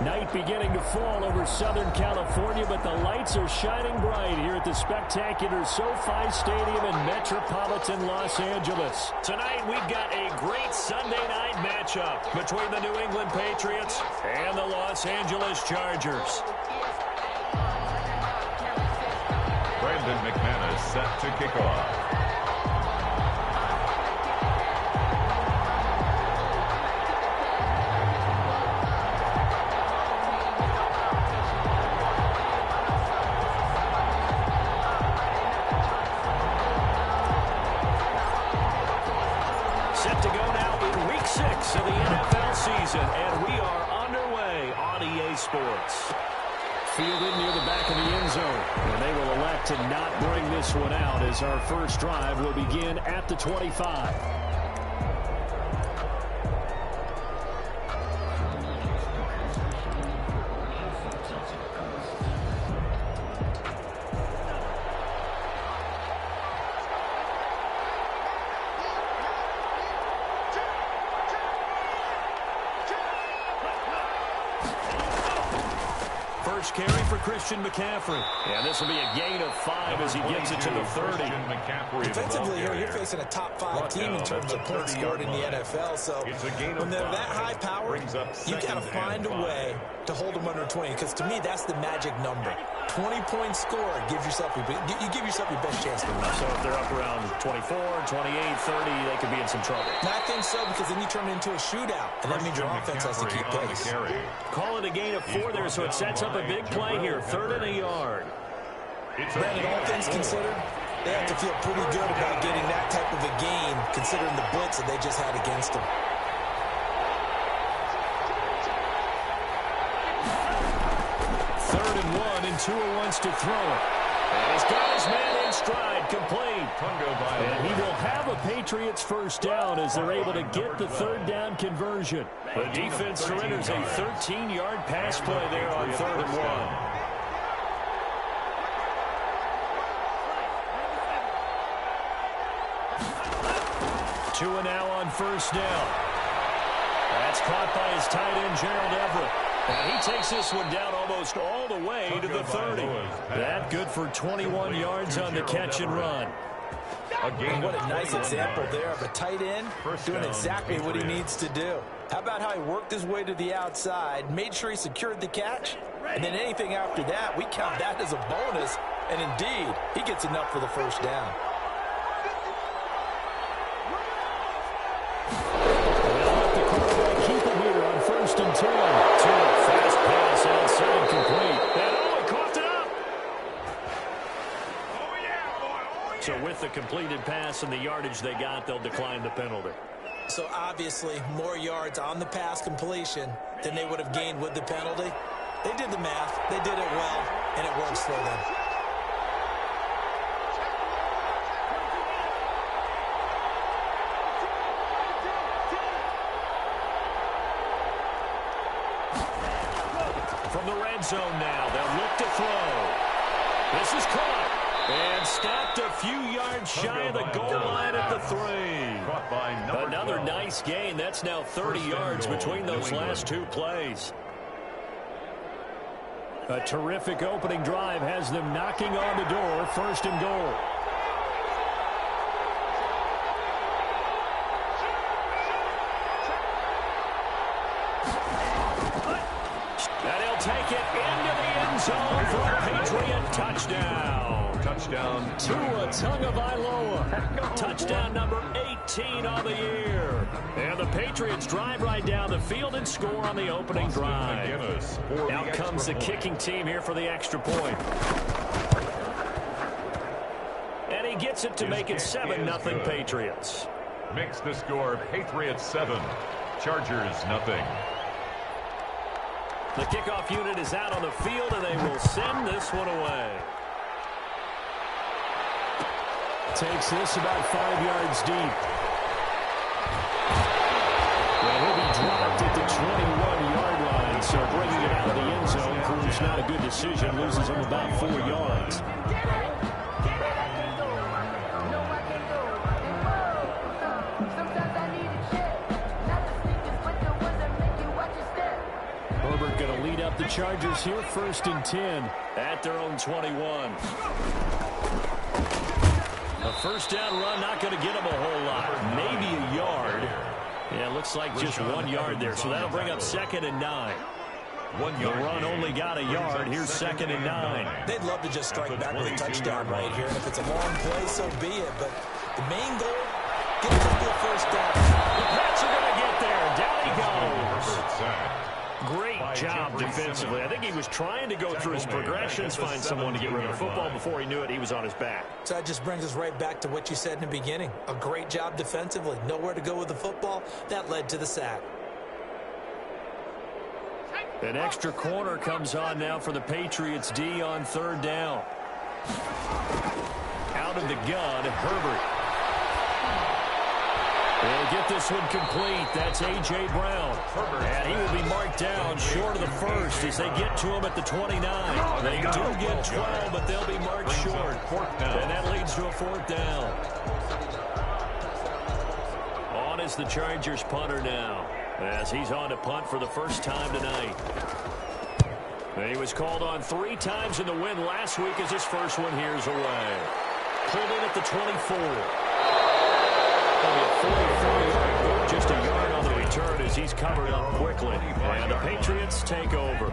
Night beginning to fall over Southern California, but the lights are shining bright here at the spectacular SoFi Stadium in metropolitan Los Angeles. Tonight, we've got a great Sunday night matchup between the New England Patriots and the Los Angeles Chargers. Brandon McManus set to kick off. Set to go now in Week 6 of the NFL season, and we are underway on EA Sports. Fielded near the back of the end zone, and they will elect to not bring this one out as our first drive will begin at the 25. First carry for Christian McCaffrey. And this will be a gain of 5 as he gets it to the 30. Defensively here, you're facing a top-5 team in terms of points scored in the NFL. So when they're that high power, you got to find a way to hold them under 20. Because to me, that's the magic number. 20-point score gives yourself you give yourself your best chance to win. So if they're up around 24, 28, 30, they could be in some trouble. I think so, because then you turn it into a shootout, and that means your offense has to keep pace. Call it a gain of 4 there, so it sets up a big play here. 3rd and a yard. Brandon, all things considered, they have to feel pretty good about getting that type of a gain, considering the blitz that they just had against them. Tua wants to throw it. And he's got his man in stride, complete. And he will have a Patriots first down as they're able to get the 3rd down conversion. The defense surrenders a 13-yard pass play there on 3rd and 1. Tua now on first down. That's caught by his tight end, Gerald Everett. And he takes this one down almost all the way to the 30. That good for 21 yards on the catch and run. And what a nice example there of a tight end doing exactly what he needs to do. How about how he worked his way to the outside, made sure he secured the catch, and then anything after that, we count that as a bonus. And indeed, he gets enough for the first down. Keep it here on 1st and 10. Fast pass outside complete. And he coughed it up. So with the completed pass and the yardage they got, they'll decline the penalty. So obviously more yards on the pass completion than they would have gained with the penalty. They did the math. They did it well, and it works for them. From the red zone now, they'll look to throw. This is caught. And stopped a few yards shy of the goal line at the 3. Another nice gain. That's now 30 yards between those last 2 plays. A terrific opening drive has them knocking on the door. 1st and goal. And he'll take it into the end zone for a Patriot touchdown. Tua Tagovailoa. Touchdown number 18 on the year. And the Patriots drive right down the field and score on the opening drive. Out comes the kicking team here for the extra point. And he gets it to make it 7-0 Patriots. Makes the score Patriots 7, Chargers 0. The kickoff unit is out on the field, and they will send this one away. Takes this about 5 yards deep. Well, he'll be dropped at the 21-yard line, so bringing it out of the end zone proves not a good decision. Loses him about 4 yards. Herbert going to lead up the Chargers here, 1st and 10 at their own 21. A first down run, not going to get them a whole lot. Maybe a yard. Yeah, looks like just 1 yard there. So that'll bring up 2nd and 9. The run only got a yard. Here's 2nd and 9. They'd love to just strike back with a touchdown right here. And if it's a long play, so be it. But the main goal, get a couple of first down. The Pats are going to get there. Down he goes. Great job defensively. I think he was trying to go through his progressions, find someone to get rid of the football. Before he knew it, he was on his back. So that just brings us right back to what you said in the beginning. A great job defensively. Nowhere to go with the football. That led to the sack. An extra corner comes on now for the Patriots D on 3rd down. Out of the gun, Herbert. They'll get this one complete. That's A.J. Brown. And he will be marked down short of the first as they get to him at the 29. They do get 12, but they'll be marked short. And that leads to a 4th down. On is the Chargers punter now, as he's on to punt for the first time tonight. He was called on 3 times in the win last week as his first one here's away. Pulled in at the 24. Just a yard on the return as he's covered up quickly. And the Patriots take over.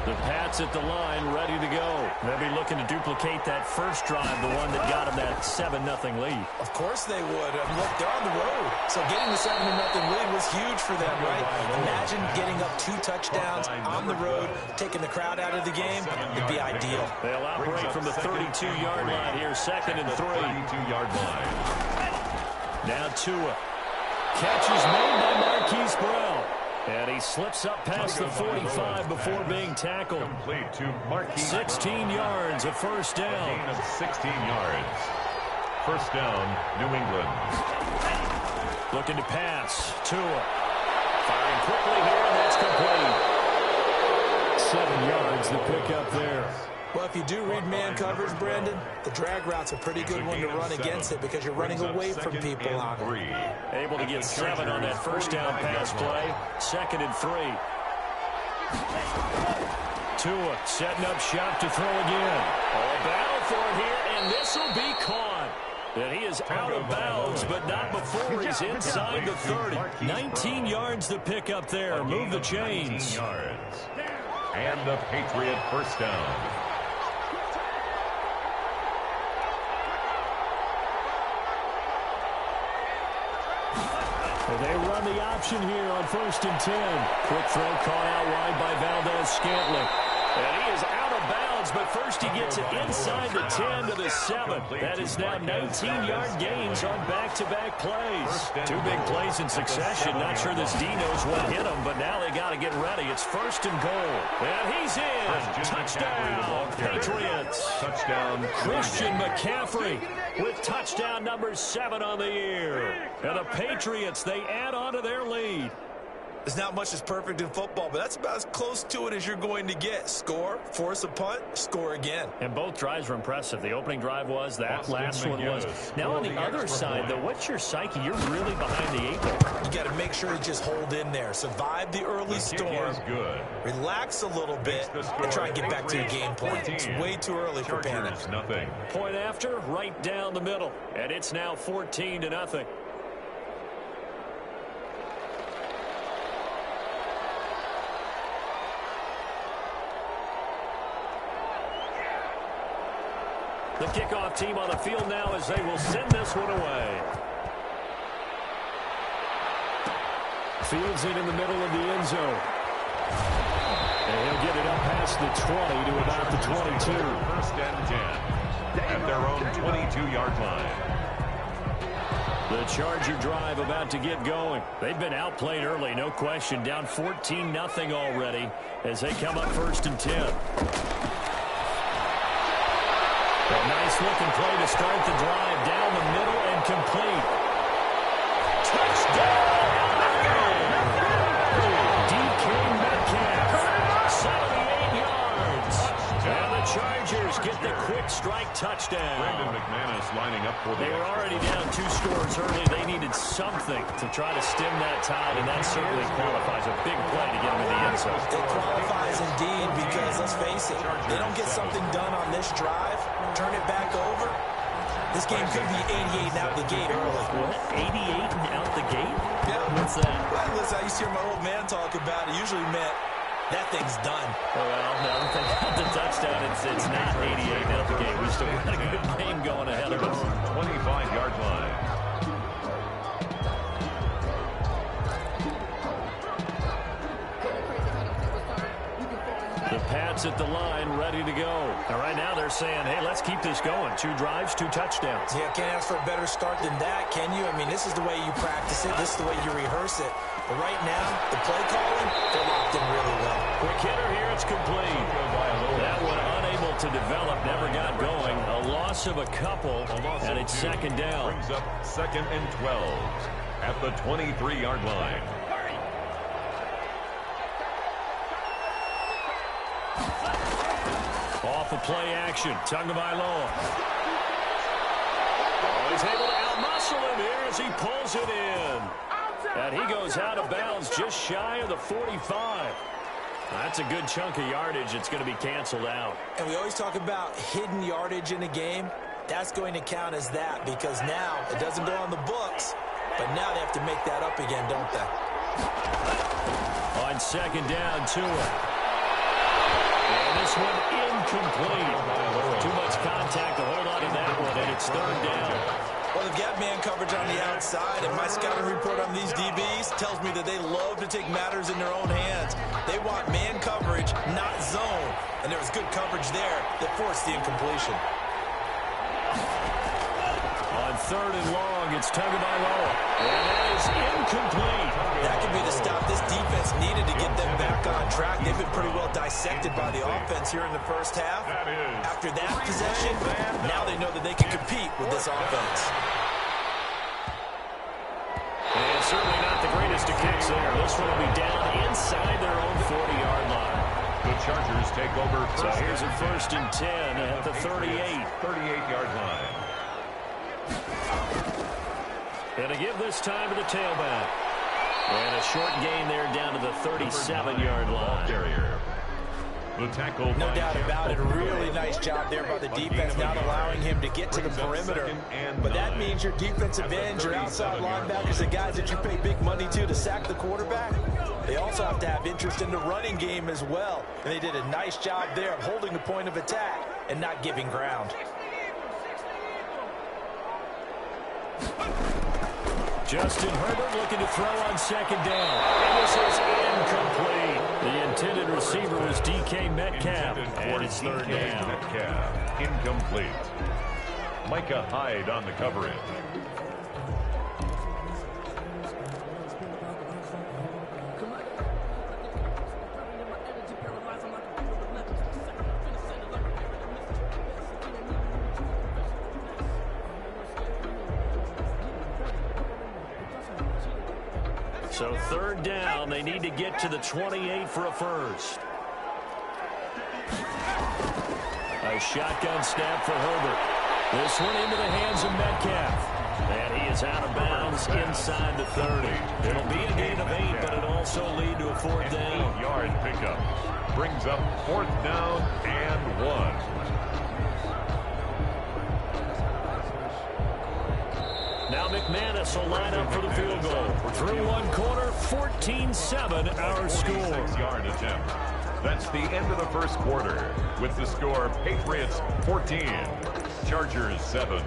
The Pats at the line ready to go. They'll be looking to duplicate that first drive, the one that got them that 7-0 lead. Of course they would. Look, they're on the road. So getting the 7-0 lead was huge for them, right? Imagine getting up 2 touchdowns on the road, taking the crowd out of the game. It'd be ideal. They'll operate from the 32-yard line here, 2nd and 3. 32-yard line. Now Tua. Catch is made by Marquise Brown. And he slips up past the 45 before being tackled. Complete to Marquise 16 yards, a first down. A gain of 16 yards. First down, New England. Looking to pass. Tua. Firing quickly here, and that's complete. 7 yards, the pickup there. Well, if you do read man coverage, Brandon, the drag route's a pretty good one to run against it because you're running away from people on it. Able to get 7 on that first down pass play. 2nd and 3. Tua setting up shop to throw again. A battle for it here, and this will be caught. And he is out of bounds, but not before he's inside the 30. 19 yards to pick up there. Move the chains. And the Patriot first down. They run the option here on 1st and 10. Quick throw caught out wide by Valdez-Scantling. And he is out of bounds, but first he gets it inside the 10 to the 7. That is now 19-yard gains on back-to-back plays. 2 big plays in succession. Not sure this D knows what hit him, but now they got to get ready. It's 1st and goal. And he's in. Touchdown, Patriots. Touchdown, Christian McCaffrey with touchdown number 7 on the year. And the Patriots, they add on to their lead. There's not much that's perfect in football, but that's about as close to it as you're going to get. Score, force a punt, score again. And both drives were impressive. The opening drive was, that last one was. Now on the other side, though, what's your psyche? You're really behind the 8 ball. You got to make sure you just hold in there. Survive the early storm. Relax a little bit and try and get back to your game plan. It's way too early for panic. Point after, right down the middle. And it's now 14-0. The kickoff team on the field now as they will send this one away. Fields it in the middle of the end zone. And he'll get it up past the 20 to about the 22. 1st and 10 at their own 22-yard line. The Charger drive about to get going. They've been outplayed early, no question. Down 14-0 already as they come up 1st and 10. A nice-looking play to start the drive. Down the middle and complete. Touchdown! DK Metcalf, 78 yards. And the Chargers get the quick strike touchdown. McManus lining up for the They were already down 2 scores early. They needed something to try to stem that tide, and that certainly qualifies. A big play to get them in the end zone. It qualifies indeed because, let's face it, they don't get something done on this drive, turn it back over. This game could be 88 and out the gate early. What? 88 and out the gate? Yeah. What's that? Well, listen, I used to hear my old man talk about it. Usually meant that thing's done. Well, no, they got the touchdown. It's not 88 and out the gate. We still got a good game going ahead of us. 25-yard line. The Pats at the line, ready to go. And right now they're saying, hey, let's keep this going. 2 drives, 2 touchdowns. Yeah, can't ask for a better start than that, can you? I mean, this is the way you practice it. This is the way you rehearse it. But right now, the play calling, they're locked in really well. Quick hitter here, it's complete. That one unable to develop, never got going. A loss of a couple, and it's second down. Brings up 2nd and 12 at the 23-yard line. Off of play action, Tagovailoa. Oh, he's able to outmuscle him here as he pulls it in. And he goes out of bounds just shy of the 45. That's a good chunk of yardage. It's going to be canceled out. And we always talk about hidden yardage in a game. That's going to count as that because now it doesn't go on the books, but now they have to make that up again, don't they? On second down, Tua. And this one incomplete. Too much contact to hold on to that one, and it's third down. Well, they've got man coverage on the outside, and my scouting report on these DBs tells me that they love to take matters in their own hands. They want man coverage, not zone. And there was good coverage there that forced the incompletion. On third and long, it's Tagovailoa. And that is incomplete. That could be the stop this defense needed to get them back on track. They've been pretty well dissected by the offense here in the first half. After that possession, now they know that they can compete with this offense. And certainly not the greatest of kicks there. This one will be down inside their own 40-yard line. The Chargers take over first. So here's a 1st and 10 at the 38. 38-yard line. And to give this time to the tailback. And a short gain there down to the 37-yard line. Carrier. The tackle. No doubt about it. A really nice job there by the defense, not allowing him to get to the perimeter. But that means your defensive ends, your outside linebackers, the guys that you pay big money to sack the quarterback, they also have to have interest in the running game as well. And they did a nice job there of holding the point of attack and not giving ground. Justin Herbert looking to throw on second down. And this is incomplete. The intended receiver was DK Metcalf. And it's third down. Metcalf, incomplete. Micah Hyde on the coverage. So third down, they need to get to the 28 for a first. A shotgun snap for Herbert. This one into the hands of Metcalf. And he is out of bounds inside the 30. It'll be a gain of 8, but it'll also lead to a fourth down. Yard pickup. Brings up 4th down and 1. Now McManus will line up for the field goal. Through one quarter, 14-7 our score. 6-yard attempt. That's the end of the first quarter. With the score, Patriots 14, Chargers 7.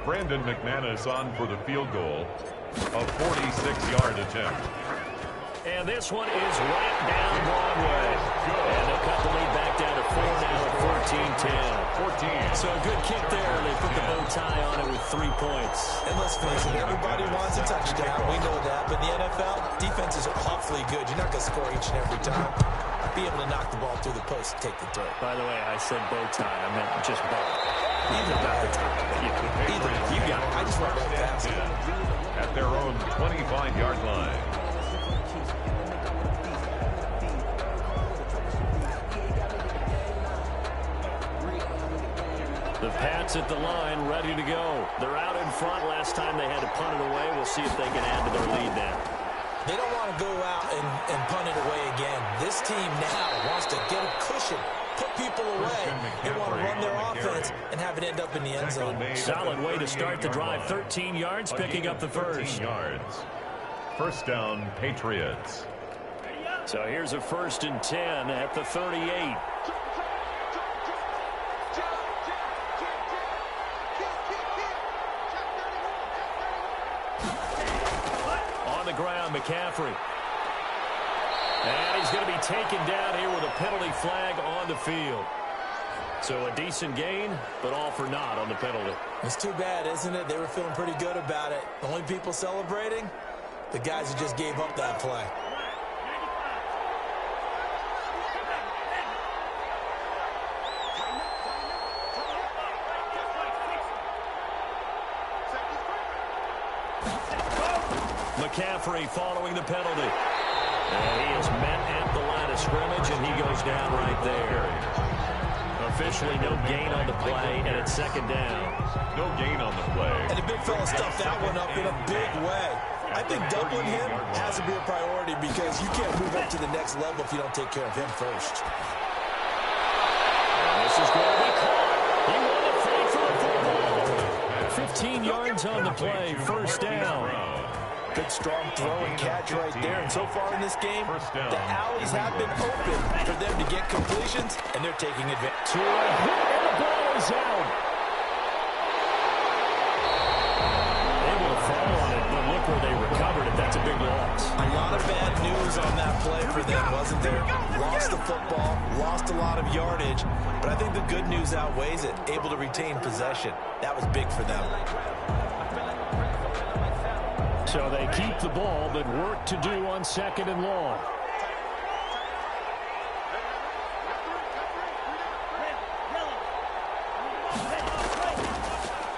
Brandon McManus on for the field goal. A 46-yard attempt. And this one is right down Broadway. And they'll cut the lead back down to 4 now at 14-10. So a good kick there. They put the bow tie on it with 3 points. And let's face it, everybody wants a touchdown. We know that. But in the NFL, defenses are awfully good. You're not going to score each and every time. Be able to knock the ball through the post and take the throw. By the way, I said bow tie. I meant just bow. Either Not the tie. Either. You got it. I just want to go fast. At their own 25-yard line. The Pats at the line, ready to go. They're out in front. Last time they had to punt it away. We'll see if they can add to their lead now. They don't want to go out and punt it away again. This team now wants to get a cushion, put people away. They want to run their offense and have it end up in the end zone. Solid way to start the drive. 13 yards, picking up the first. 13 yards. First down, Patriots. So here's a 1st and 10 at the 38. On the ground, McCaffrey. And he's going to be taken down here with a penalty flag on the field. So a decent gain, but all for naught on the penalty. It's too bad, isn't it? They were feeling pretty good about it. The only people celebrating, the guys who just gave up that play. McCaffrey following the penalty. And he is met at the line of scrimmage, and he goes down right there. Officially no gain on the play, and it's 2nd down. No gain on the play. And the big fella stuffed that one up in a big way. I think doubling him has to be a priority because you can't move up to the next level if you don't take care of him first. And this is going to be caught. He won the fight for the football. 15 yards on the play, 1st down. Good strong throw and catch right there. And so far in this game, the alleys have been open for them to get completions, and they're taking advantage. To a hit, and the ball is out. Able to fall on it, but look where they recovered it. That's a big loss. A lot of bad news on that play for them, wasn't there? Lost the football, lost a lot of yardage, but I think the good news outweighs it. Able to retain possession. That was big for them. So they keep the ball, but work to do on 2nd and long.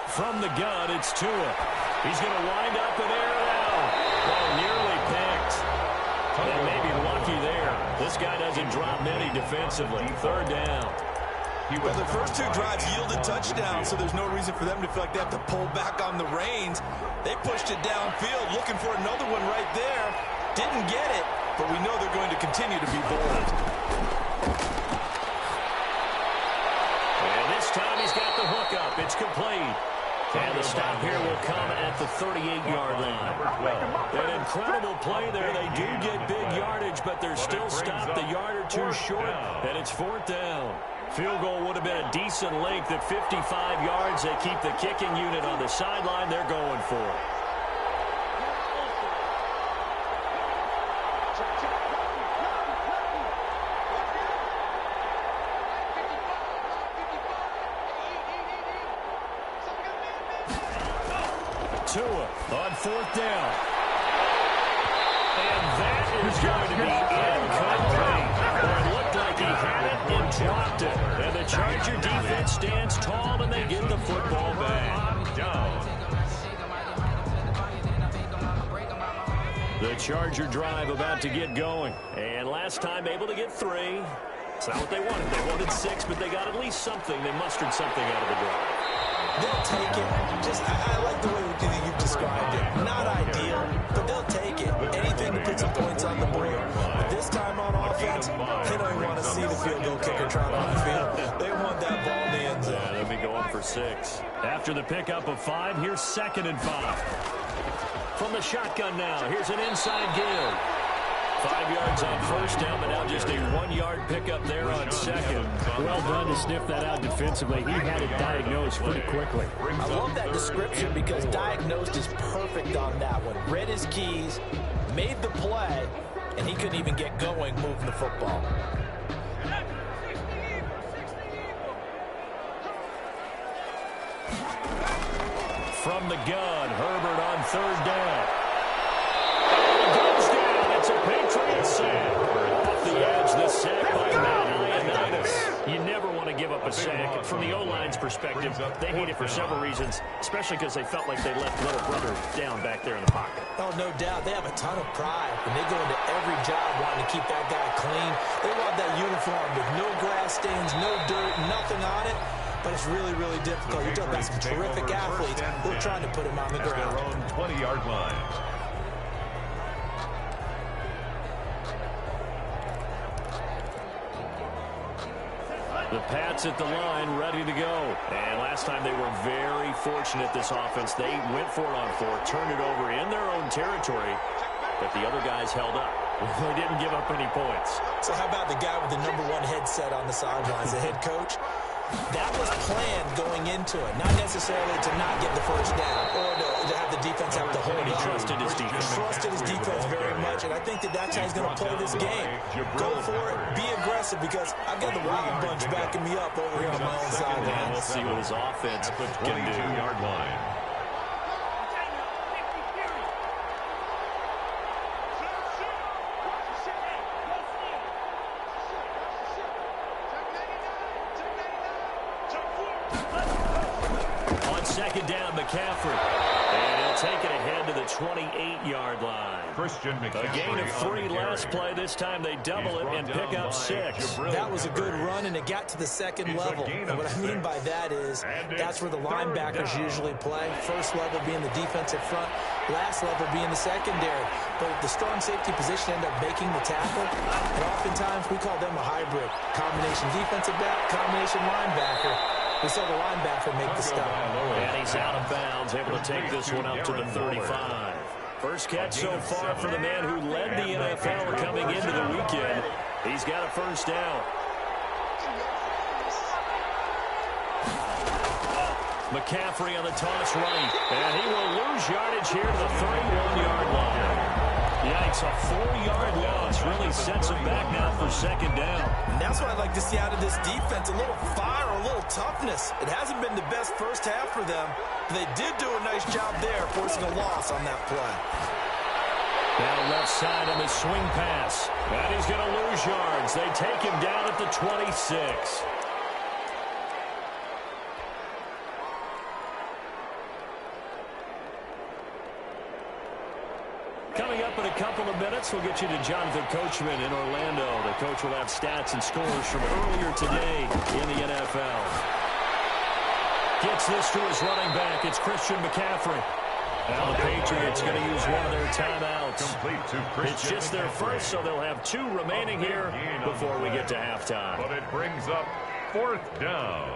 From the gun, it's Tua. He's going to wind up in air now. Oh, nearly picked. And maybe lucky there. This guy doesn't drop many defensively. 3rd down. Well, the first 2 drives yielded touchdowns, so there's no reason for them to feel like they have to pull back on the reins. They pushed it downfield, looking for another one right there. Didn't get it, but we know they're going to continue to be bold. And this time he's got the hook up. It's complete. And the stop here will come at the 38-yard line. An incredible play there. They do get big yardage, but they're still stopped a yard or 2 short, and it's 4th down. Field goal would have been a decent length at 55 yards. They keep the kicking unit on the sideline. They're going for it. Tua on 4th down. And that is going to be incomplete. It looked like he had it and dropped it. And the Charger defense stands tall, and they get the football back. The Charger drive about to get going. And last time able to get 3. It's not what they wanted. They wanted 6, but they got at least something. They mustered something out of the drive. They'll take it. I like the way you've described it. Not ideal, but they'll take it. Anything to put some points on the board. But this time on offense, they don't want to see the field goal kicker trot on the field. They want that ball in the end zone. Yeah, they'll be going for 6. After the pickup of 5, here's 2nd and 5. From the shotgun now, here's an inside give. 5 yards on 1st down, but now just a 1-yard pickup there on 2nd. Well done to sniff that out defensively. He had it diagnosed pretty quickly. I love that description because diagnosed is perfect on that one. Read his keys, made the play, and he couldn't even get going moving the football. From the gun, Herbert on 3rd down. And it goes down. It's a Patriots sack. Off the edge, the sack by Ioannidis. You never want to give up a sack. From the O-line's perspective, they hate it for several reasons, especially because they felt like they left little brother down back there in the pocket. Oh, no doubt. They have a ton of pride. And they go into every job wanting to keep that guy clean. They want that uniform with no grass stains, no dirt, nothing on it. but it's really, really difficult. You're talking about some terrific athletes who are trying to put him on the ground. Their own 20-yard line. The Pats at the line, ready to go. And last time they were very fortunate, this offense. They went for it on 4, turned it over in their own territory, but the other guys held up. They didn't give up any points. So how about the guy with the #1 headset on the sidelines, the head coach? That was planned going into it, not necessarily to not get the first down or to have the defense have to hold on. He trusted his defense. He trusted his defense very much, and I think that's how he's going to play this game. Go for it, be aggressive, because I've got the Wild Bunch backing me up over here on my own sideline. We'll see what his offense can do. 22-yard line. Second down, McCaffrey. And he'll take it ahead to the 28-yard line. A gain of 3 last play. This time they double it and pick up 6. That was a good run, and it got to the second level. And what I mean by that is that's where the linebackers usually play. First level being the defensive front, last level being the secondary. But the strong safety position end up making the tackle, and oftentimes we call them a hybrid. Combination defensive back, combination linebacker. We saw the linebacker make the stop. And he's out of bounds, able to take this one up to the 35. First catch so far for the man who led the NFL coming into the weekend. He's got a first down. McCaffrey on the toss right. And he will lose yardage here to the 31-yard line. Yikes, a 4-yard loss really sets him back now for second down. And that's what I'd like to see out of this defense, a little fire, a little toughness. It hasn't been the best first half for them, but they did do a nice job there, forcing a loss on that play. Now left side on the swing pass. And he's going to lose yards. They take him down at the 26. Coming up in a couple of minutes, we'll get you to Jonathan Coachman in Orlando. The coach will have stats and scores from earlier today in the NFL. Gets this to his running back. It's Christian McCaffrey. Now the Patriots going to use one of their timeouts. It's just their first, so they'll have 2 remaining here before we get to halftime. But it brings up 4th down.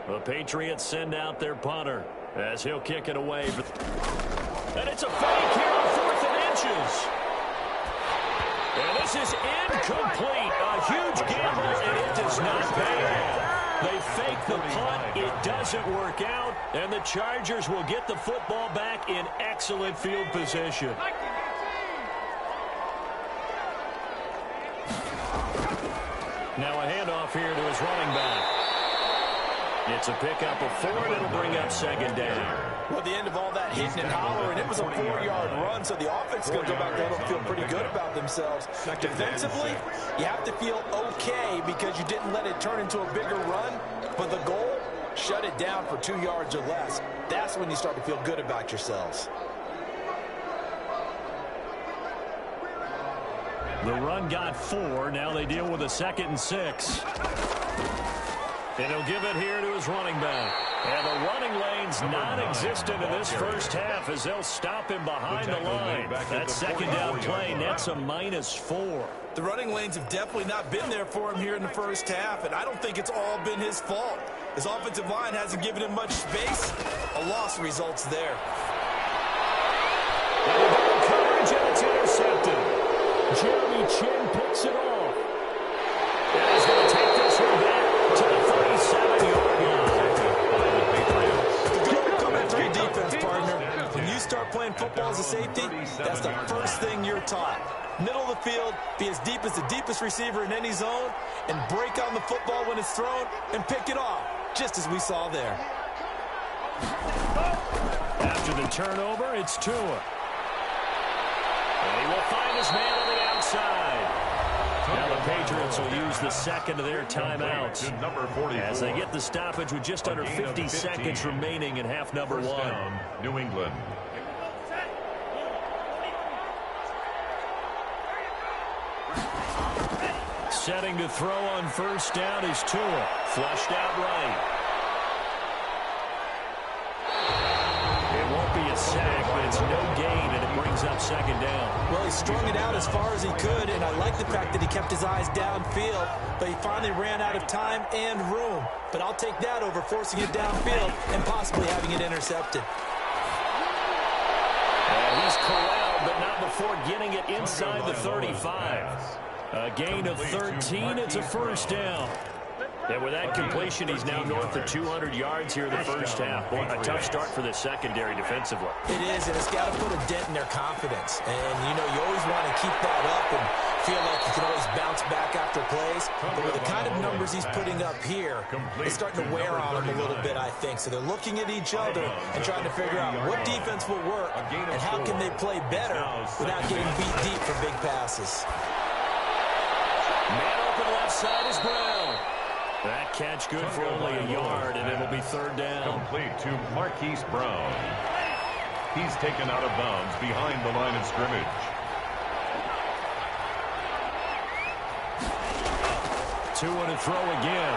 The Patriots send out their punter as he'll kick it away. And it's a fake here on 4th and inches. And this is incomplete. A huge gamble, and it does not pay off. They fake the punt. It doesn't work out. And the Chargers will get the football back in excellent field position. Now a handoff here to his running back. It's a pickup of 4, and it'll bring up second down. Well, at the end of all that hitting and hollering, it was a 4-yard run, so the offense is going to go back there and feel pretty good about themselves. Defensively, you have to feel okay because you didn't let it turn into a bigger run, but the goal, shut it down for 2 yards or less. That's when you start to feel good about yourselves. The run got 4. Now they deal with a 2nd and 6. And he'll give it here to his running back. And the running lane's non-existent in this first half as they'll stop him behind the line. That second down play nets a -4. The running lanes have definitely not been there for him here in the first half, and I don't think it's all been his fault. His offensive line hasn't given him much space. A loss results there. Coverage, and it's intercepted. Jeremy Chin picks it off. And he's going to take this one back to the 37-yard line. Good cover 3 defense, partner. When you start playing football as a safety, that's the first thing you're taught. Middle of the field, be as deep as the deepest receiver in any zone, and break on the football when it's thrown and pick it off, just as we saw there. After the turnover, it's Tua. And he will find his man on the outside. Now the Patriots will use the second of their timeouts as they get the stoppage with just under 50 seconds remaining in half number 1. New England. Setting to throw on first down is Tua. Flushed out right. It won't be a sack, but it's no gain, and it brings up second down. Well, he strung it out as far as he could, and I like the fact that he kept his eyes downfield, but he finally ran out of time and room. But I'll take that over forcing it downfield and possibly having it intercepted. And he's corralled, but not before getting it inside the 35. A gain of 13. It's a first down. And with that completion, he's now north of 200 yards here in the first half. Boy, a tough start for the secondary defensively. It is, and it's got to put a dent in their confidence. And, you know, you always want to keep that up and feel like you can always bounce back after plays. But with the kind of numbers he's putting up here, it's starting to wear on them a little bit, I think. So they're looking at each other and trying to figure out what defense will work and how can they play better without getting beat deep for big passes. Man open left side is Brown. That catch good for only a yard, and it'll be third down. Complete to Marquise Brown. He's taken out of bounds behind the line of scrimmage. Tua to throw again.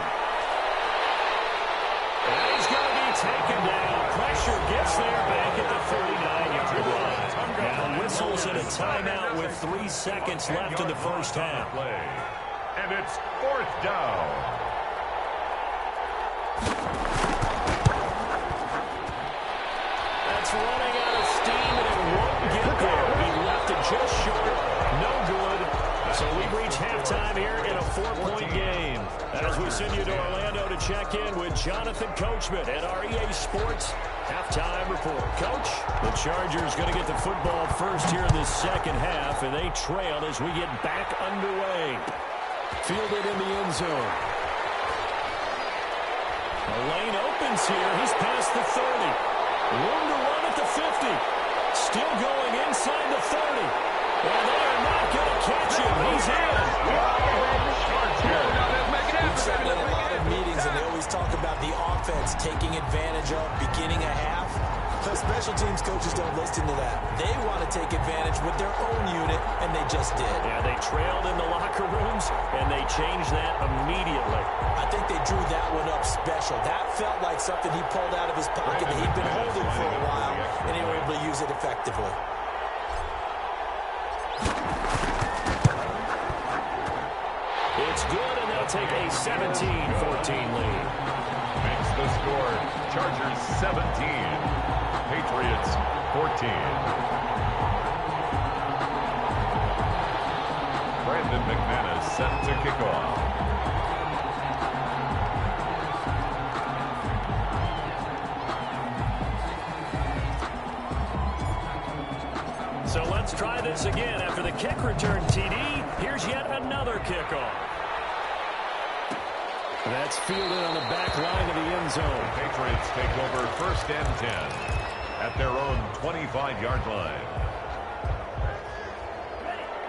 And he's going to be taken down. Pressure gets there back at the 39-yard line. Now whistles and a timeout with 3 seconds left in the first half. And it's fourth down. That's running out of steam, and it won't get there. He left it just short. No good. So we reach halftime here in a 4-point game. As we send you to Orlando to check in with Jonathan Coachman at our EA Sports Halftime Report. Coach, the Chargers going to get the football first here in this second half, and they trail as we get back underway. Fielded in the end zone. The lane opens here. He's past the 30. Room to run at the 50. Still going inside the 30. And they are not going to catch him. He's in. We've sat in a lot of meetings, and they always talk about the offense taking advantage of beginning a half. But special teams coaches don't listen to that. They want to take advantage with their own unit, and they just did. Yeah, they trailed in the locker rooms, and they changed that immediately. I think they drew that one up special. That felt like something he pulled out of his pocket that he'd been holding for a while, and they were able to use it effectively. It's good, and they'll take a 17-14 lead. Makes the score Chargers 17. Patriots 14. Brandon McManus set to kick off. So let's try this again. After the kick return, TD, here's yet another kickoff. That's fielded on the back line of the end zone. The Patriots take over first and 10 at their own 25-yard line.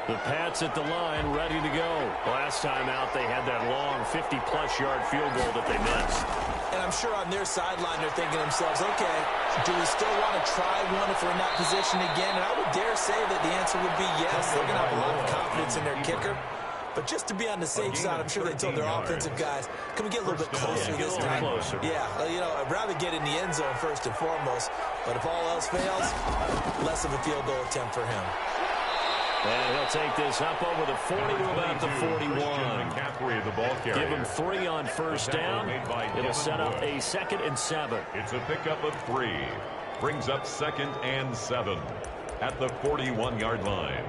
The Pats at the line, ready to go. Last time out, they had that long 50-plus yard field goal that they missed. And I'm sure on their sideline, they're thinking to themselves, okay, do we still want to try one if we're in that position again? And I would dare say that the answer would be yes. They're going to have a lot of confidence in their kicker. But just to be on the safe side, I'm sure they told their offensive guys, can we get a little bit closer this time? Yeah, you know, I'd rather get in the end zone first and foremost. But if all else fails, less of a field goal attempt for him. And he'll take this up over the 40 to about the 41. The ball carrier. Give him 3 on first down. It'll set up a 2nd and 7. It's a pickup of 3. Brings up 2nd and 7 at the 41-yard line.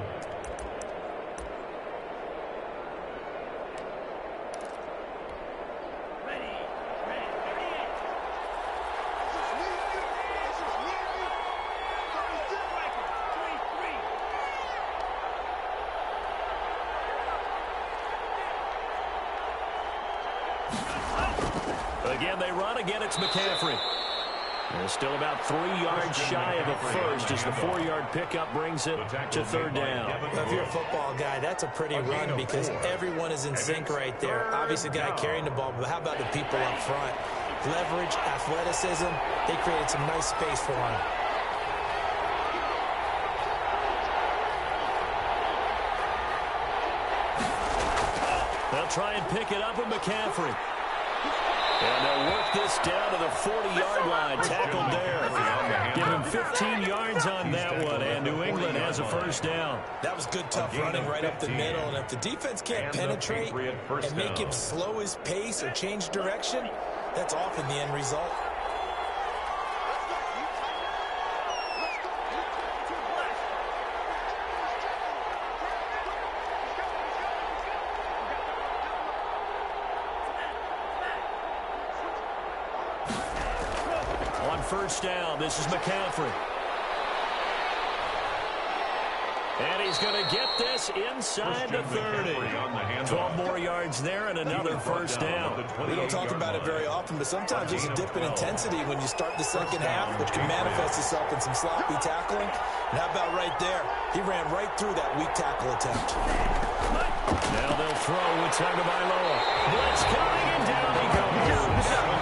Again, they run. Again, it's McCaffrey. They're still about 3 yards shy of a first as the 4-yard pickup brings it to third down. If you're a football guy, that's a pretty run because everyone is in sync right there. Obviously, the guy carrying the ball, but how about the people up front? Leverage, athleticism, they created some nice space for him. They'll try and pick it up with McCaffrey. And they'll work this down to the 40-yard line. Tackled there. Give him 15 yards on that one, and New England has a first down. That was good, tough running right up the middle. And if the defense can't penetrate and make him slow his pace or change direction, that's often the end result. First down. This is McCaffrey. And he's going to get this inside the 30. 12 more yards there and another first down. We don't talk about it very often, but sometimes there's a dip in intensity when you start the second half, which can manifest itself in some sloppy tackling. And how about right there? He ran right through that weak tackle attempt. Now they'll throw with Tagovailoa. Blitz coming, and down he goes.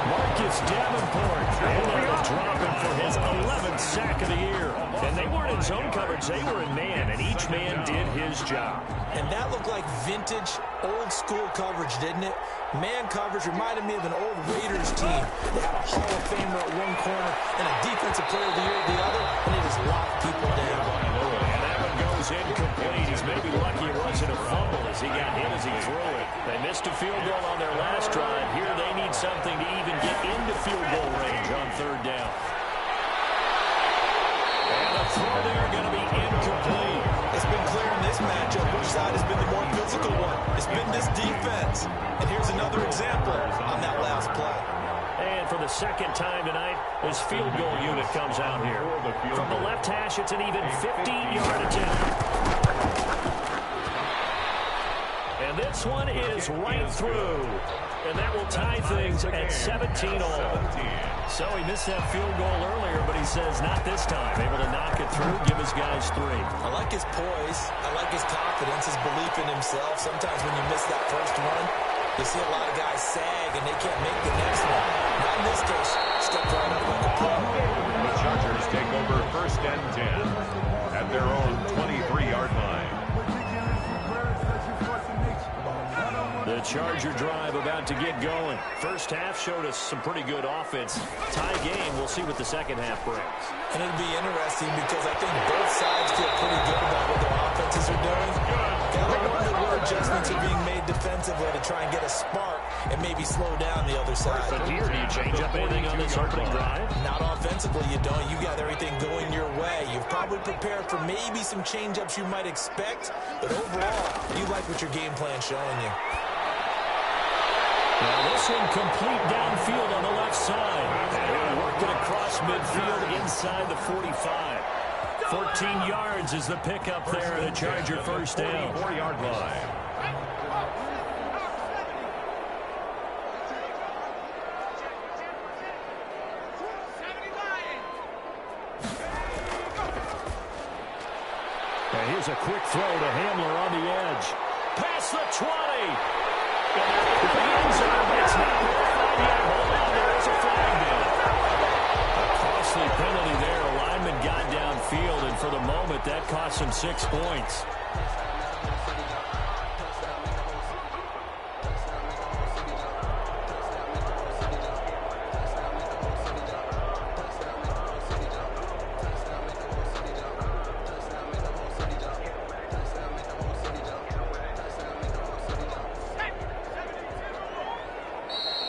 Marcus Davenport. And they'll drop him for his 11th sack of the year. And they weren't in zone coverage. They were in man, and each man did his job. And that looked like vintage, old-school coverage, didn't it? Man coverage reminded me of an old Raiders team. They had a Hall of Famer at one corner and a Defensive Player of the Year at the other, and they just locked people down. And that one goes incomplete. He's maybe lucky it wasn't a fumble as he got hit as he threw it. They missed a field goal on their last drive. Here they need something to even get into field goal range on third down. And the throw there going to be incomplete. It's been clear in this matchup which side has been the more physical one. It's been this defense. And here's another example on that last play. And for the second time tonight, this field goal unit comes out here. From the left hash, it's an even 50-yard attempt. And this one is right through. And that will tie things at 17 all. So he missed that field goal earlier, but he says not this time. Able to knock it through, give his guys 3. I like his poise. I like his confidence, his belief in himself. Sometimes when you miss that first one, you see a lot of guys sag and they can't make the next one. Not in this case. Stepped right up like a pro. The Chargers take over first and 10 at their own 23-yard line. The Charger drive about to get going. First half showed us some pretty good offense. Tie game, we'll see what the second half brings. And it'll be interesting because I think both sides feel pretty good about what their offenses are doing. They don't know where adjustments are being made defensively to try and get a spark and maybe slow down the other side. But here, do you change up anything on this opening drive? Not offensively, you don't. You got everything going your way. You've probably prepared for maybe some change-ups you might expect, but overall, you like what your game plan's showing you. Now this one complete downfield on the left side. And he'll work it across midfield inside the 45. 14 yards is the pickup there at a Charger first down. 4-yard line. And here's a quick throw to Hamler on the edge. Past the 20. It's not verified yet. Hold on, there is a flag down. A costly penalty there. A lineman got downfield, and for the moment, that cost him 6 points.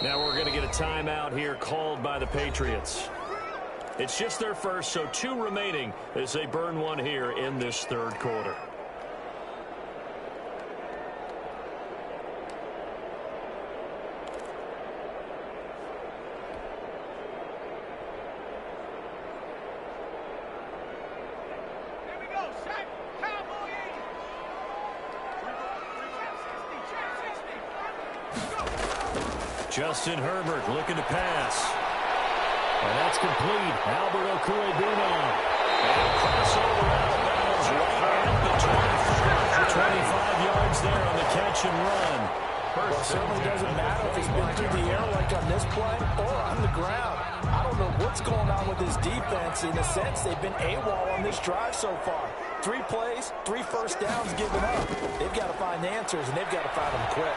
Now we're going to get a timeout here called by the Patriots. It's just their first, so 2 remaining as they burn one here in this third quarter. Justin Herbert looking to pass. And that's complete. Albert Okuegbuna. And crossover out of bounds right at the 25. 25 yards there on the catch and run. Well, it certainly doesn't matter if it's been through the air like on this play or on the ground. I don't know what's going on with this defense. In a sense, they've been AWOL on this drive so far. 3 plays, 3 first downs given up. They've got to find answers, and they've got to find them quick.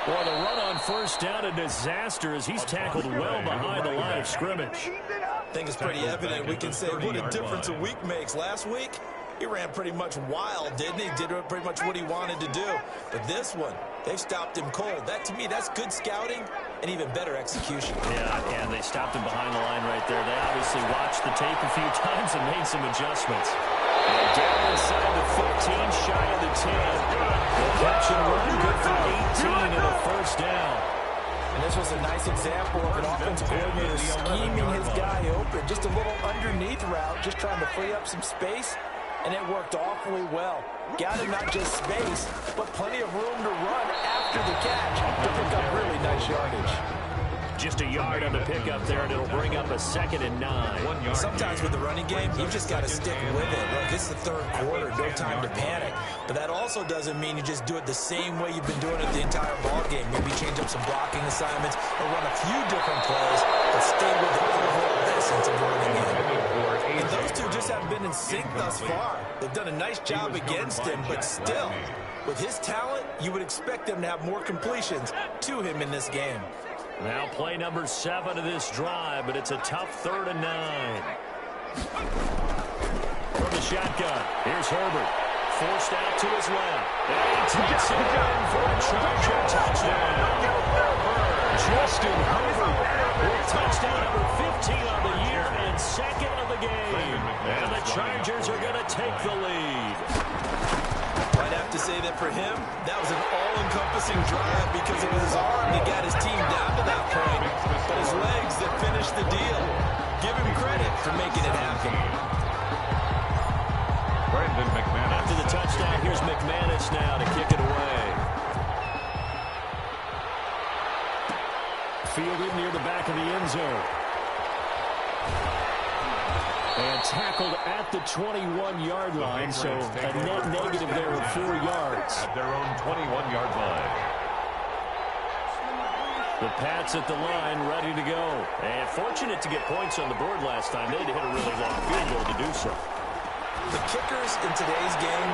Well, the run on first down, a disaster as he's tackled well behind the line of scrimmage. I think it's pretty evident. We can say what a difference a week makes. Last week, he ran pretty much wild, didn't he? Did pretty much what he wanted to do. But this one, they've stopped him cold. That, to me, that's good scouting and even better execution. Yeah, and they stopped him behind the line right there. They obviously watched the tape a few times and made some adjustments. And down inside the 15, shy of the 10. The catch and run, good for 18 and a first down. And this was a nice example of an offensive coordinator scheming his guy open. Just a little underneath route, just trying to free up some space, and it worked awfully well. Got him not just space, but plenty of room to run after the catch to pick up really nice yardage. Just a yard on the pickup there, and it'll bring up a 2nd and 9. Sometimes with the running game, you've just got to stick with it. Look, it's the third quarter, no time to panic. But that also doesn't mean you just do it the same way you've been doing it the entire ball game. Maybe change up some blocking assignments or run a few different plays, but stay with the overall essence of the running game. And those two just haven't been in sync thus far. They've done a nice job against him, but still, with his talent, you would expect them to have more completions to him in this game. Now play number 7 of this drive, but it's a tough 3rd and 9. From the shotgun, here's Herbert. Forced out to his left. And he takes it in for a Charger touchdown. Justin Herbert with touchdown number 15 on the year and 2nd of the game. And the Chargers are going to take the lead. I'd have to say that for him, that was an all-encompassing drive because it was his arm that got his team down to that point, but his legs that finished the deal. Give him credit for making it happen. Brandon McManus. After the touchdown, here's McManus now to kick it away. Fielded near the back of the end zone. And tackled at the 21-yard line, so a net negative there of 4 yards. At their own 21-yard line. The Pats at the line, ready to go. And fortunate to get points on the board last time. They had to hit a really long field goal to do so. The kickers in today's game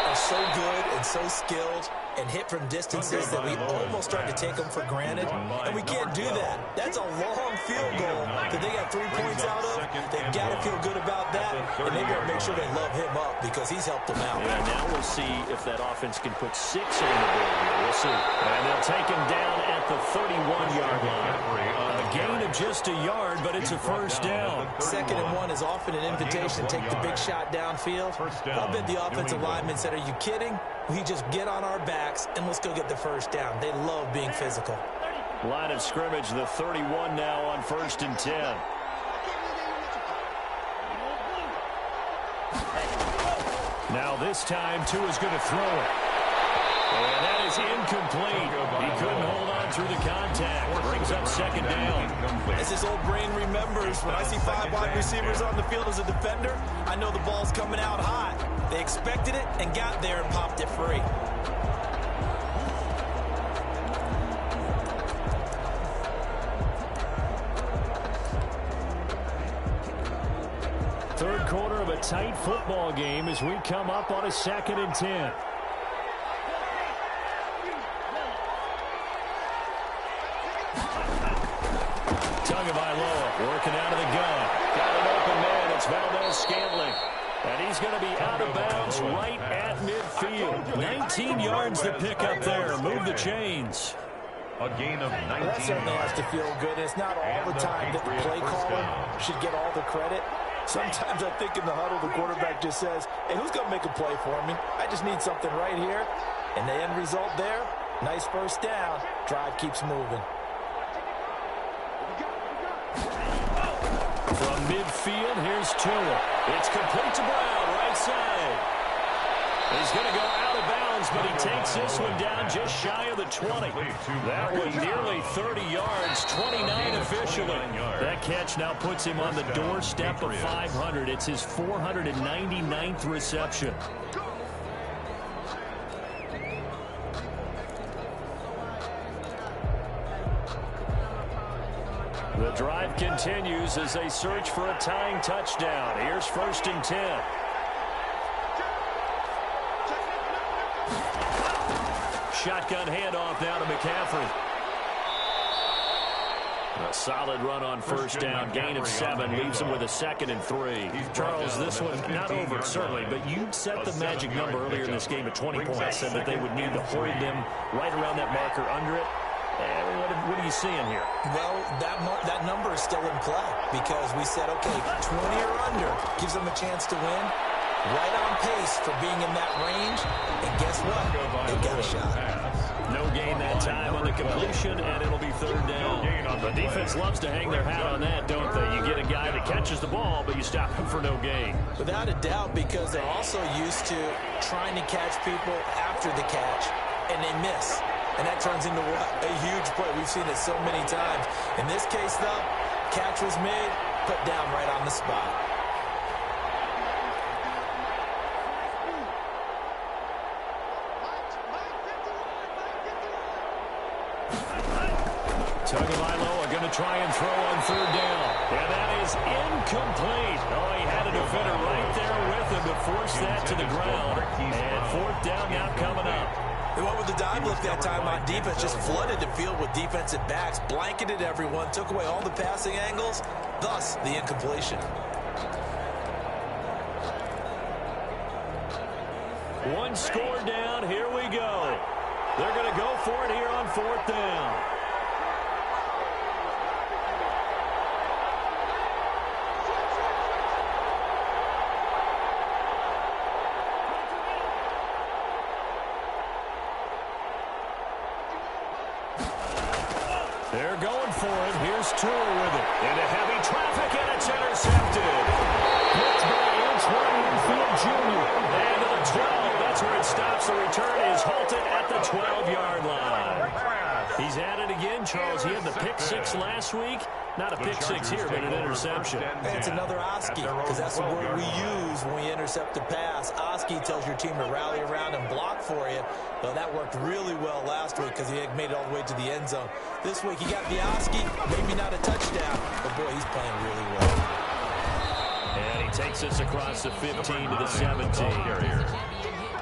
are so good and so skilled and hit from distances that we almost start to take them for granted, and we can't do that. That's a long field goal that they got 3 points out of. They've got to feel good about that, and they've got to make sure they love him up because he's helped them out. Yeah, now we'll see if that offense can put 6 on the board here. We'll see. And they'll take him down at the 31-yard line. A gain of just a yard, but it's a first down. 2nd and 1 is often an invitation to take the big shot downfield. I bet the offensive lineman said, are you kidding? We just get on our backs and let's go get the first down. They love being physical. Line of scrimmage, the 31 now on 1st and 10. Now this time, Tua's going to throw it. And that is incomplete. He couldn't hold on through the contact. Brings up 2nd down. As his old brain remembers, when I see 5 wide receivers on the field as a defender, I know the ball's coming out hot. They expected it and got there and popped it free. Third quarter of a tight football game as we come up on a 2nd and 10. Tagovailoa working out of the gun. Got an open man. It's Valdez-Scantling. And he's going to be out of bounds right at midfield. 19 yards to pick up there. Move the chains. A gain of 19. That certainly has to feel good. It's not all the time that the play caller should get all the credit. Sometimes I think in the huddle, the quarterback just says, hey, who's going to make a play for me? I just need something right here. And the end result there, nice first down. Drive keeps moving. From midfield, here's Tua. It's complete to Brown, right side. He's going to go out of bounds, but he takes this one down just shy of the 20. That one nearly 30 yards, 29 officially. That catch now puts him on the doorstep of 500. It's his 499th reception. The drive continues as they search for a tying touchdown. Here's 1st and 10. shotgun handoff now to McCaffrey. A solid run on first down. Gain of 7 leaves him with a 2nd and 3. Charles, this one not over, certainly, but you set the magic number earlier in this game at 20 points, said that they would need to hold them right around that marker under it. What are you seeing here? Well, that number is still in play because we said, okay, 20 or under gives them a chance to win. Right on pace for being in that range. And guess what? They got a shot. No gain that time on the completion, and it'll be 3rd down. The defense loves to hang their hat on that, don't they? You get a guy that catches the ball, but you stop him for no gain. Without a doubt, because they're also used to trying to catch people after the catch, and they miss. And that turns into what? A huge play. We've seen it so many times. In this case, though, catch was made, put down right on the spot. Tagovailoa going to try and throw on 3rd down. And that is incomplete. Oh, he had a defender right there with him to force that to the ground. And 4th down now coming up. They went with the dive look that time on defense, just flooded the field with defensive backs, blanketed everyone, took away all the passing angles, thus the incompletion. One score down, here we go. They're going to go for it here on 4th down. They're going for it. Here's Tua with it. Into heavy traffic, and it's intercepted. Blitzed by Antoine Winfield Jr. And to the 12. That's where it stops. The return is halted at the 12-yard line. He's at it again, Charles. He had the pick 6 last week. Not a pick 6 here, but an interception. And it's another Oski, because that's the word we use when we intercept a pass. Oski tells your team to rally around and block for you. Well, that worked really well last week because he had made it all the way to the end zone. This week, he got the Oski, maybe not a touchdown, but boy, he's playing really well. And he takes this across the 15 to the 17.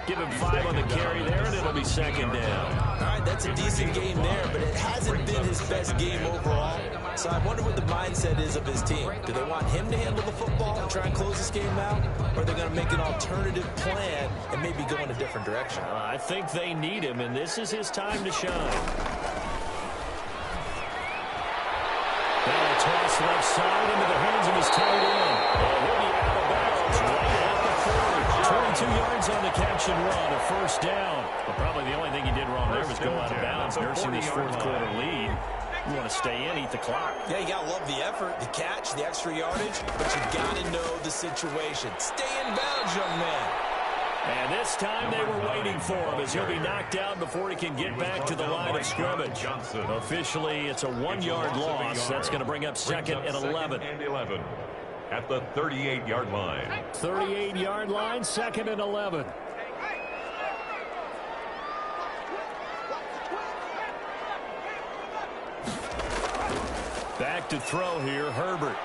Give him 5 on the carry there, and it'll be 2nd down. All right, that's a decent game there, but it hasn't been his best game overall. So I wonder what the mindset is of his team. Do they want him to handle the football and try and close this game out? Or are they going to make an alternative plan and maybe go in a different direction? I think they need him, and this is his time to shine. Now a toss left side into the hands of his tight end. And he'll be out of bounds right at the 40. 22 yards on the catch and run, a 1st down. But probably the only thing he did wrong there was go out of bounds, nursing this 4th quarter lead. You want to stay in, eat the clock. Yeah, you got to love the effort, the catch, the extra yardage, but you got to know the situation. Stay in bounds, young man. And this time they were waiting for him as he'll be knocked out before he can get back to the line of scrimmage. Officially, it's a 1-yard loss. That's going to bring up 2nd and 11. At the 38-yard line. 38-yard line, 2nd and 11. Back to throw here, Herbert.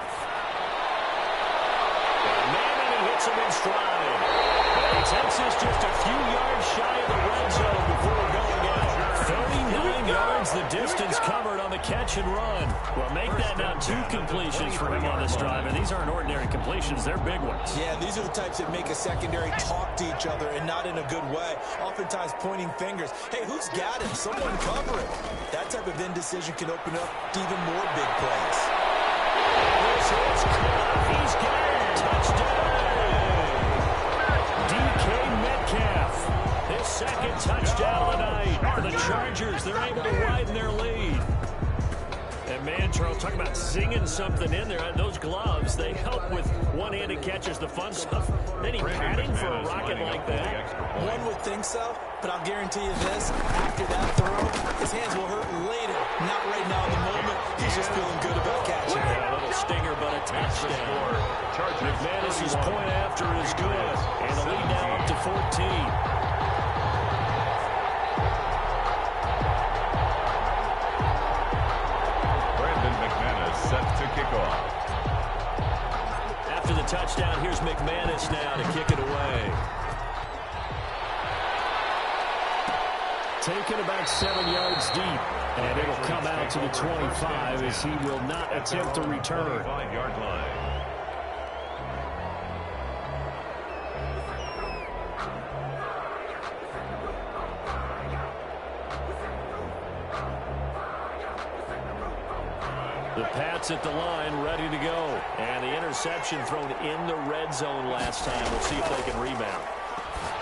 Man, and he hits him in stride. He takes us just a few yards shy of the red zone before going out. 39 yards the distance covered on the catch and run. Well, make that now 2 completions for him on this drive, and these aren't ordinary completions. They're big ones. Yeah, these are the types that make a secondary talk to each other and not in a good way. Oftentimes pointing fingers. Hey, who's got him? Someone cover it. That type of indecision can open up to even more big plays. This is caught. He's got it. Touchdown. DK Metcalf. His 2nd touchdown of the night for the Chargers. They're able to widen their lead. And man, Charles, talk about singing something in there. Those gloves, they help with one-handed catches, the fun stuff. Then he padding for a rocket like that. One would think so, but I'll guarantee you this. After that throw, his hands will hurt later. Not right now in the moment. He's just feeling good about catching it. A little stinger, but a touchdown. McManus's point after is good. And the lead now up to 14. Set to kick off. After the touchdown, here's McManus now to kick it away. taken about 7 yards deep. And it'll come out to the 25 as he will not attempt to return. 5-yard line. The Pats at the line, ready to go. And the interception thrown in the red zone last time. We'll see if they can rebound.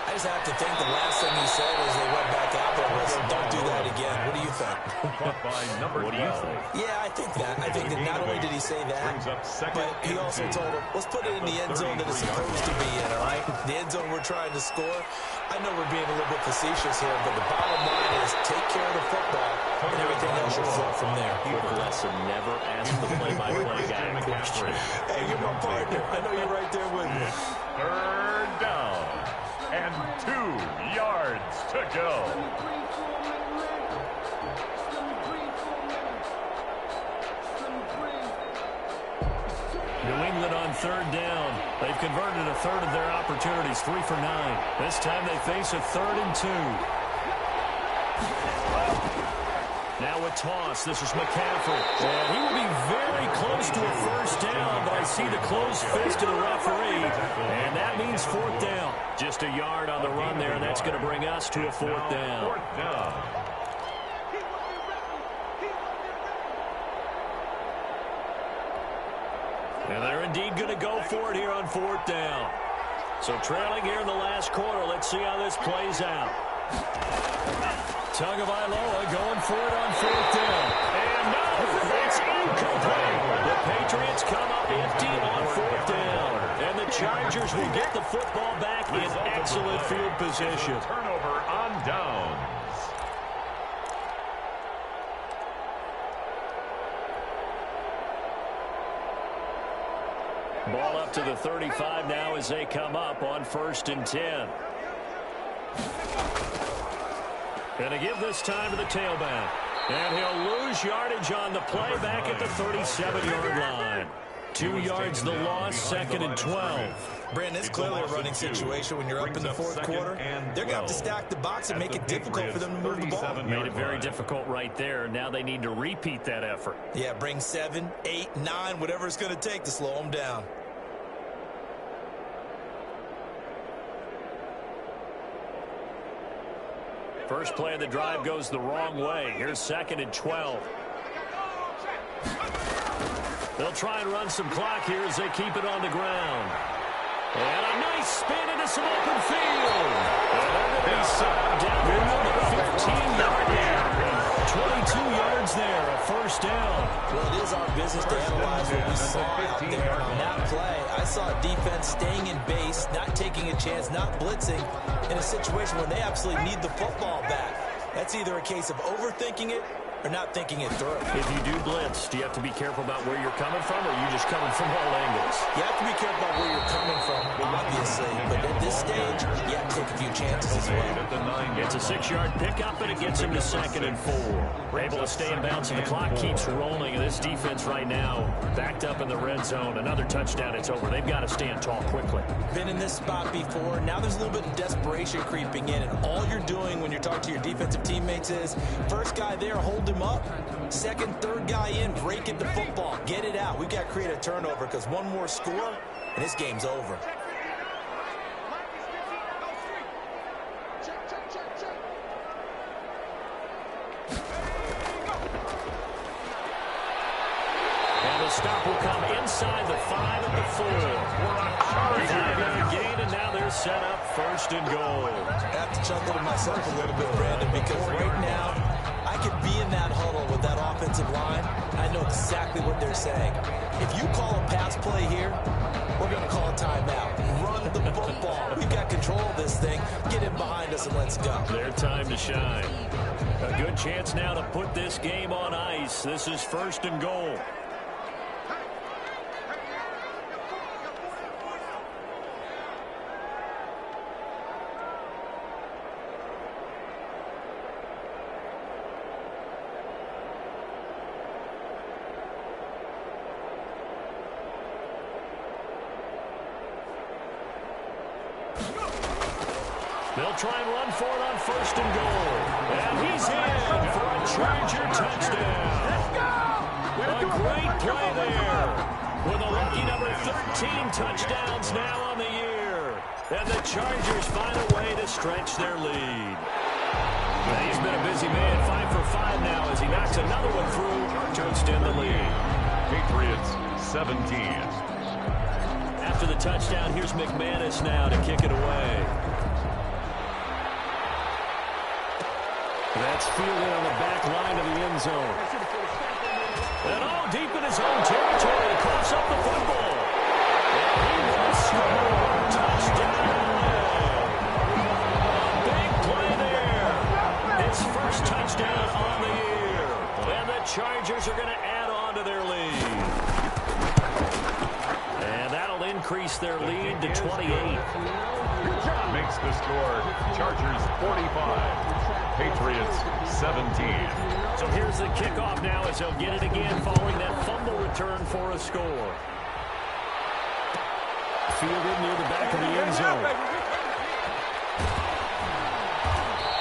I just have to think the last thing he said as they went back out there was, don't do that again. What do you think? What do you think? Yeah, I think that. I think that not only did he say that, but he also told him, let's put it in the end zone that it's supposed to be in, all right? The end zone we're trying to score. I know we're being a little bit facetious here, but the bottom line is take care of the football, and everything else should flow from there. Quick lesson, never ask the play-by-play guy a question. Hey, you're my partner. I know you're right there with me. Third down. And 2 yards to go. New England on third down. They've converted a third of their opportunities, 3 for 9. This time they face a 3rd and 2. Now a toss. This is McCaffrey. And he will be very close to a first down, but I see the closed fist of the referee. And that means 4th down. Just a yard on the run there, and that's going to bring us to a 4th down. 4th down. And they're indeed going to go for it here on 4th down. So trailing here in the last quarter. Let's see how this plays out. Tagovailoa going for it on 4th down. And no, it's incomplete. The Patriots come up empty on 4th down. And the Chargers will get the football back in excellent field position. Turnover on downs. Ball up to the 35 now as they come up on 1st and 10. And to give this time to the tailback. And he'll lose yardage on the play back at the 37-yard line. 2 yards the loss, 2nd and 12. Brandon, it's clearly a running situation when you're up in the 4th quarter. They're going to have to stack the box and make it difficult for them to move the ball. Made it very difficult right there. Now they need to repeat that effort. Yeah, bring 7, 8, 9, whatever it's going to take to slow them down. First play of the drive goes the wrong way. Here's 2nd and 12. They'll try and run some clock here as they keep it on the ground. And a nice spin into some open field. And they're going to be set up down around the 15-yard line. 22 yards there, a 1st down. Well, it is our business to analyze what we saw out there on that play. I saw a defense staying in base, not taking a chance, not blitzing, in a situation where they absolutely need the football back. That's either a case of overthinking it or not thinking it through. If you do blitz, do you have to be careful about where you're coming from, or are you just coming from all angles? You have to be careful about where you're coming from, obviously. But at this stage, you have to take a few chances as well. It's a 6-yard pickup, and it gets him to 2nd and 4. Able to stay in bounds, and the clock keeps rolling. And this defense right now, backed up in the red zone. Another touchdown, it's over. They've got to stand tall quickly. Been in this spot before. Now there's a little bit of desperation creeping in, and all you're doing when you're talking to your defensive teammates is, first guy there, hold him up. 2nd, 3rd guy in, break it the football. Get it out. We've got to create a turnover because one more score, and this game's over. And the stop will come inside the 5 at the 4. Gain, and now they're set up 1st and goal. I have to chuckle to myself a little bit, Brandon, because right now, I could be in that huddle with that offensive line. I know exactly what they're saying. If you call a pass play here, we're going to call a timeout. Run the football. We've got control of this thing. Get in behind us and let's go. Their time to shine. A good chance now to put this game on ice. This is 1st and goal. They'll try and run for it on 1st and goal. And he's in for a Charger touchdown. Let's go! A great play there. With a lucky number 13 touchdowns now on the year. And the Chargers find a way to stretch their lead. He's been a busy man, 5 for 5 now as he knocks another one through to extend the lead. Patriots 17. After the touchdown, here's McManus now to kick it away. That's fielded on the back line of the end zone. And all deep in his own territory, coughs up the football. And he will score. Touchdown. First touchdown on the year. And the Chargers are going to add on to their lead. And that'll increase their lead to 28. Makes the score Chargers 45, Patriots 17. So here's the kickoff now as they'll get it again following that fumble return for a score. Fielded near the back of the end zone.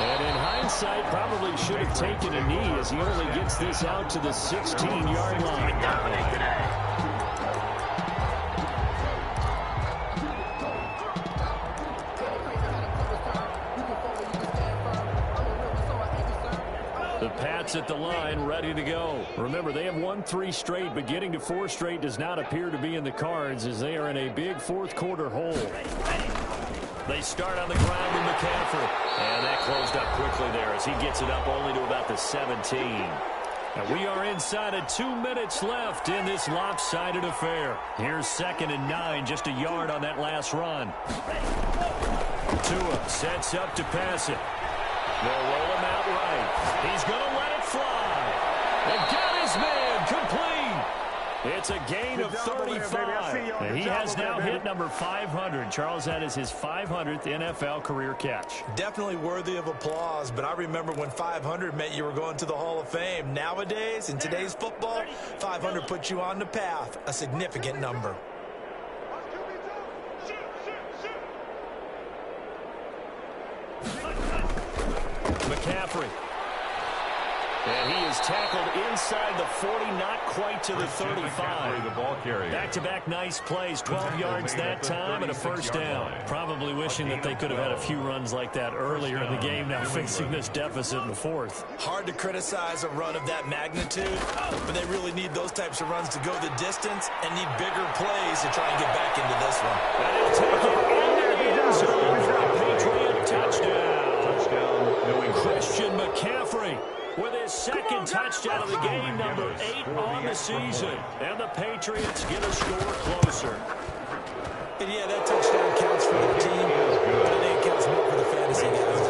And in hindsight, probably should have taken a knee as he only gets this out to the 16-yard line. The Pats at the line, ready to go. Remember, they have won 3 straight, but getting to 4 straight does not appear to be in the cards as they are in a big fourth-quarter hole. They start on the ground with McCaffrey. And that closed up quickly there as he gets it up only to about the 17. And we are inside of 2 minutes left in this lopsided affair. Here's 2nd and 9, just a yard on that last run. Tua sets up to pass it. They'll roll him out right. He's going to let it fly. And got his man complete. It's a gain of 35. And he has now hit number 500. Charles, that is his 500th NFL career catch. Definitely worthy of applause, but I remember when 500 meant you were going to the Hall of Fame. Nowadays, in today's football, 500 puts you on the path, a significant number. McCaffrey. And he is tackled inside the 40, not quite to the 35. The ball carrier. Back-to-back nice plays, 12 yards that time and a first down. Probably wishing that they could have had a few runs like that earlier in the game, now facing this deficit in the fourth. Hard to criticize a run of that magnitude, but they really need those types of runs to go the distance and need bigger plays to try and get back into this one. And he'll take it into the end zone for a Patriot touchdown. Touchdown, Christian McCaffrey with his 2nd touchdown of the game, number 8 on the season. And the Patriots get a score closer. And yeah, that touchdown counts for the team, but it ain't counts more for the fantasy guys.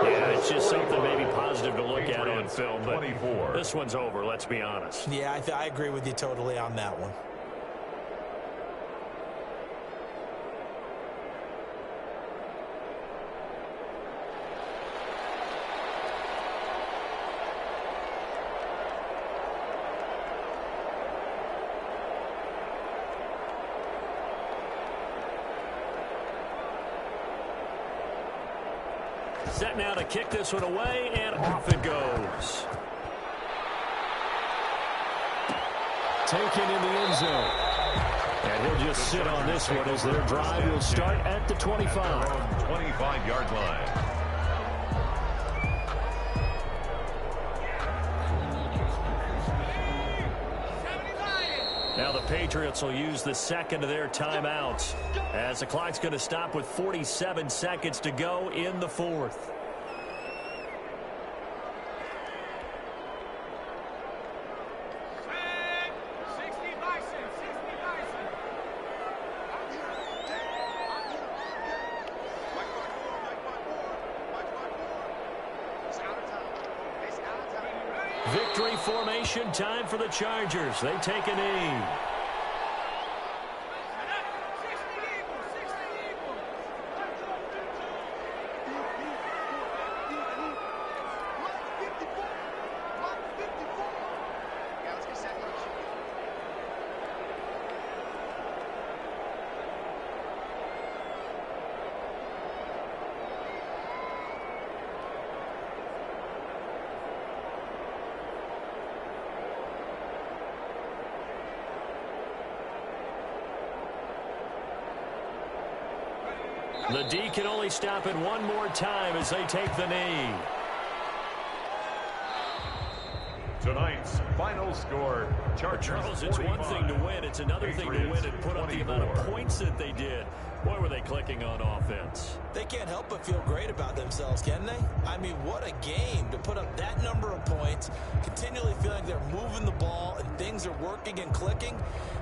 Yeah, it's just something maybe positive to look at on film, but this one's over, let's be honest. Yeah, I agree with you totally on that one. Set now to kick this one away, and off it goes. Taken in the end zone. And he'll just sit on this one as their drive will start at the 25. 25-yard line. Now the Patriots will use the 2nd of their timeouts as the clock's going to stop with 47 seconds to go in the 4th. Victory formation time for the Chargers. They take a knee. The D can only stop it one more time as they take the knee. Tonight's final score, Charles, it's one thing to win. It's another thing to win and put up the amount of points that they did. Boy, were they clicking on offense. They can't help but feel great about themselves, can they? I mean, what a game to put up that number of points, continually feeling they're moving the ball and things are working and clicking.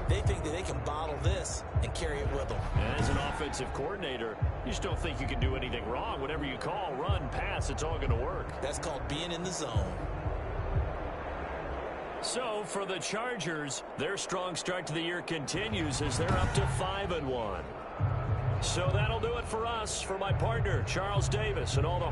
They think that they can bottle this and carry it with them. And as an offensive coordinator, you just don't think you can do anything wrong. Whatever you call, run, pass, it's all going to work. That's called being in the zone. So, for the Chargers, their strong start to the year continues as they're up to 5-1. So that'll do it for us. For my partner, Charles Davis, and all the